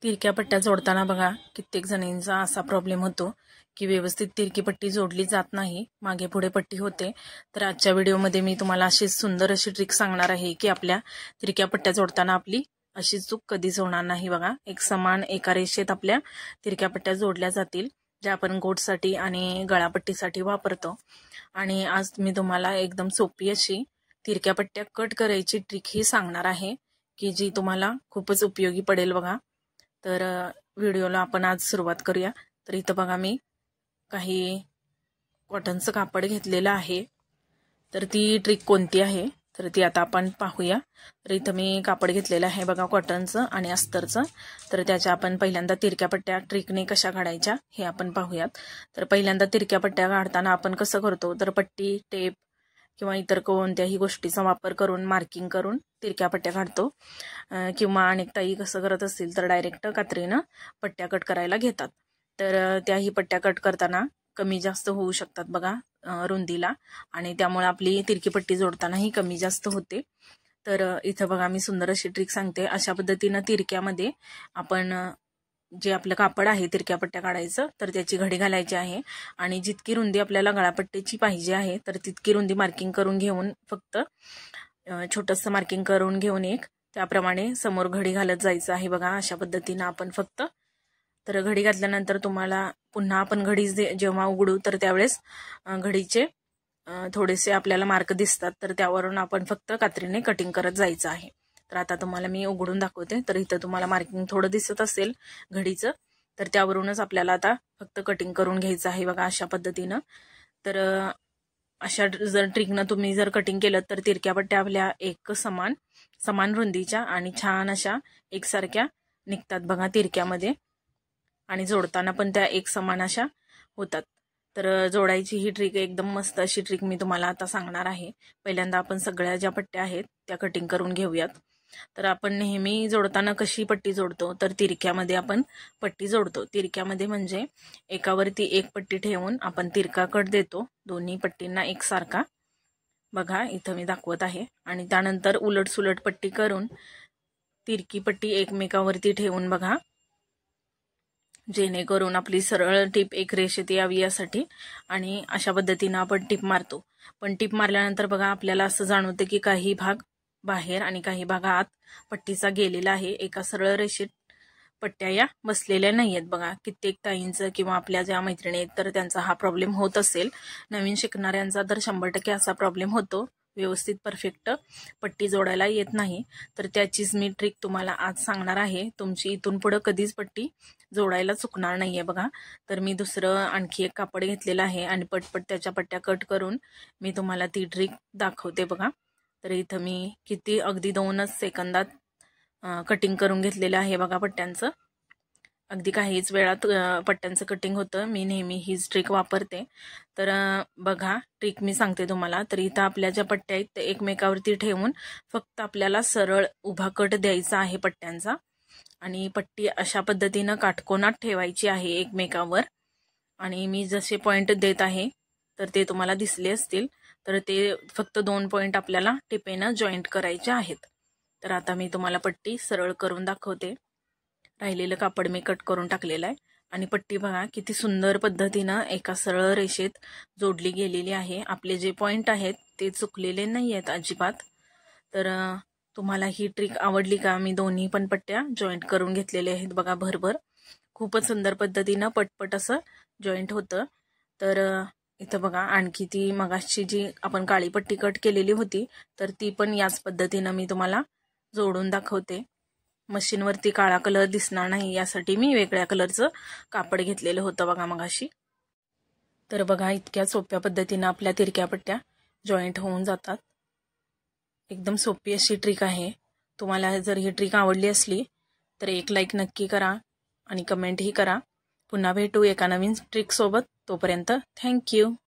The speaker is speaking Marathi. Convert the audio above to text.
तिरक्या पट्ट्या जोडताना बघा कित्येक जणींचा असा प्रॉब्लेम होतो की व्यवस्थित तिरकी पट्टी जोडली जात नाही, मागे पुढे पट्टी होते। तर आजच्या व्हिडिओमध्ये मी तुम्हाला अशी सुंदर अशी ट्रिक सांगणार आहे की आपल्या तिरक्या पट्ट्या जोडताना आपली अशी चूक कधीच होणार नाही। बघा, एक समान एका रेषेत आपल्या तिरक्या पट्ट्या जोडल्या जातील, ज्या आपण गोटसाठी आणि गळापट्टीसाठी वापरतो। आणि आज मी तुम्हाला एकदम सोपी अशी तिरक्या पट्ट्या कट करायची ट्रिक ही सांगणार आहे की जी तुम्हाला खूपच उपयोगी पडेल। बघा, तर व्हिडिओला आपण आज सुरुवात करूया। तर इथं बघा मी काही कॉटनचं कापड घेतलेलं आहे। तर ती ट्रिक कोणती आहे तर ती आता आपण पाहूया। तर इथं मी कापड घेतलेलं आहे बघा, कॉटनचं आणि अस्तरचं। तर त्याच्या आपण पहिल्यांदा तिरक्या पट्ट्या ट्रिकने कशा काढायच्या हे आपण पाहूयात। तर पहिल्यांदा तिरक्या पट्ट्या काढताना आपण कसं करतो तर पट्टी, टेप किंवा इतर कोणत्याही गोष्टीचा वापर करून मार्किंग करून तिरक्या पट्ट्या काढतो, किंवा अनेक ताई कसं करत असतील तर डायरेक्ट कात्रीनं पट्ट्या कट करायला घेतात। तर त्याही पट्ट्या कट करताना कमी जास्त होऊ शकतात बघा रुंदीला, आणि त्यामुळे आपली तिरकी पट्टी जोडतानाही कमी जास्त होते। तर इथं बघा मी सुंदर अशी ट्रिक सांगते। अशा पद्धतीनं तिरक्यामध्ये आपण जे आपलं कापड आहे तिरक्या पट्ट्या काढायचं तर त्याची घडी घालायची आहे, आणि जितकी रुंदी आपल्याला गळापट्टीची पाहिजे आहे तर तितकी रुंदी मार्किंग करून घेऊन, फक्त छोटंसं मार्किंग करून घेऊन एक त्याप्रमाणे समोर घडी घालत जायचं आहे। बघा, अशा पद्धतीनं आपण फक्त, तर घडी घातल्यानंतर तुम्हाला पुन्हा आपण घडी जेव्हा उघडू तर त्यावेळेस घडीचे थोडेसे आपल्याला मार्क दिसतात, तर त्यावरून आपण फक्त कात्रीने कटिंग करत जायचं आहे। तर आता तुम्हाला मी उघडून दाखवते। तर इथं तुम्हाला मार्किंग थोडं दिसत असेल घडीचं, तर त्यावरूनच आपल्याला आता फक्त कटिंग करून घ्यायचं आहे। बघा, अशा पद्धतीनं। तर अशा जर ट्रिकनं तुम्ही जर कटिंग केलं तर तिरक्या पट्ट्या आपल्या एक समान रुंदीच्या आणि छान अशा एकसारख्या निघतात बघा तिरक्यामध्ये, आणि जोडताना पण त्या एक समान अशा होतात। तर जोडायची ही ट्रिक एकदम मस्त अशी ट्रिक मी तुम्हाला आता सांगणार आहे। पहिल्यांदा आपण सगळ्या ज्या पट्ट्या आहेत त्या कटिंग करून घेऊयात। तर आपण नेहमी जोडताना कशी पट्टी जोडतो तर तिरक्यामध्ये आपण पट्टी जोडतो। तिरक्यामध्ये म्हणजे एकावरती एक पट्टी ठेवून आपण तिरका कट देतो दोन्ही पट्टींना एकसारखा। बघा, इथं मी दाखवत आहे। आणि त्यानंतर उलट सुलट पट्टी करून तिरकी पट्टी एकमेकावरती ठेवून बघा, जेणेकरून आपली सरळ टीप एक रेषेत यावी यासाठी। आणि अशा पद्धतीनं आपण टीप मारतो। पण टीप मारल्यानंतर बघा आपल्याला असं जाणवतं की काही भाग बाहेर आणि काही भाग आत पट्टीचा गेलेला आहे, एका सरळ रेषेत पट्ट्या या बसलेल्या नाही आहेत। बघा, कित्येक ताईंचं किंवा आपल्या ज्या मैत्रिणी आहेत तर त्यांचा हा प्रॉब्लेम होत असेल। नवीन शिकणाऱ्यांचा तर 100% असा प्रॉब्लेम होतो, व्यवस्थित परफेक्ट पट्टी जोडायला येत नाही। तर त्याचीच मी ट्रिक तुम्हाला आज सांगणार आहे। तुमची इथून पुढे कधीच पट्टी जोडायला चुकणार नाहीये। बघा, तर मी दुसरं आणखी एक कापड घेतलेलं आहे आणि पटपट त्याच्या पट्ट्या कट करून मी तुम्हाला ती ट्रिक दाखवते। बघा, तर इथं मी किती अगदी 2च सेकंदात कटिंग करून घेतलेलं आहे बघा पट्ट्यांचं। अगदी काहीच वेळात पट्ट्यांचं कटिंग होतं। मी नेहमी हीच ट्रिक वापरते। तर बघा, ट्रिक मी सांगते तुम्हाला। तर इथं आपल्या ज्या पट्ट्या आहेत त्या एकमेकावरती ठेवून फक्त आपल्याला सरळ उभा कट द्यायचा आहे पट्ट्यांचा, आणि पट्टी अशा पद्धतीनं काटकोनात ठेवायची आहे एकमेकावर। आणि मी जसे पॉइंट देत आहे तर ते तुम्हाला दिसले असतील, तर ते फक्त 2 पॉइंट आपल्याला टिपेनं जॉईंट करायचे आहेत। तर आता मी तुम्हाला पट्टी सरळ करून दाखवते। राहिलेलं कापड मी कट करून टाकलेलं आहे, आणि पट्टी बघा किती सुंदर पद्धतीनं एका सरळ रेषेत जोडली गेलेली आहे। आपले जे पॉइंट आहेत ते चुकलेले नाही आहेत अजिबात। तर तुम्हाला ही ट्रिक आवडली का? मी दोन्ही पण पट्ट्या जॉईंट करून घेतलेल्या आहेत बघा भरभर, खूपच सुंदर पद्धतीनं पटपट असं जॉईंट होतं। तर इथं बघा आणखी ती मगाशी जी आपण काळी पट्टी कट केलेली होती तर ती पण याच पद्धतीनं मी तुम्हाला जोडून दाखवते। मशीनवरती काळा कलर दिसणार नाही यासाठी मी वेगळ्या कलरचं कापड घेतलेलं होतं बघा मगाशी। तर बघा, इतक्या सोप्या पद्धतीनं आपल्या तिरक्या पट्ट्या जॉईंट होऊन जातात। एकदम सोपी अशी ट्रिक आहे। तुम्हाला जर ही ट्रिक आवडली असली तर एक लाईक नक्की करा आणि कमेंटही करा। पुन्हा भेटू एका नवीन ट्रिक सोबत, तोपर्यंत थँक्यू।